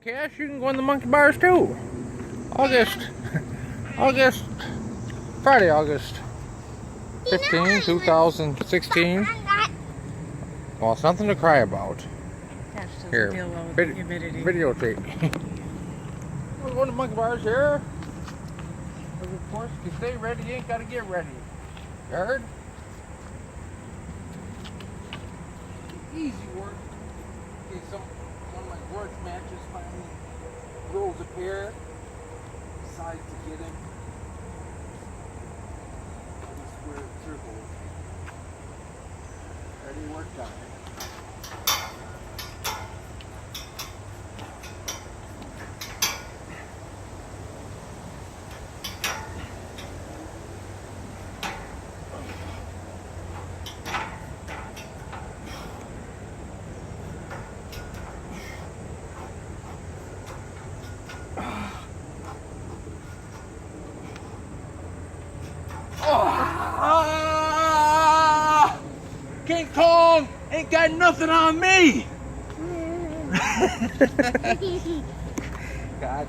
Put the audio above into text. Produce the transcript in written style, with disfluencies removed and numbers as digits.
Cash, you can go in the monkey bars too. Friday, August 15, 2016. Well, it's nothing to cry about. Cash doesn't Here, deal well with the humidity. videotape. We're going to monkey bars here. But of course, if you stay ready, you ain't got to get ready. You heard? Easy work. Okay, one of my work matches finally rolls a pair. Decides to get him. On the square circle. Ready, work done. King Kong ain't got nothing on me. God.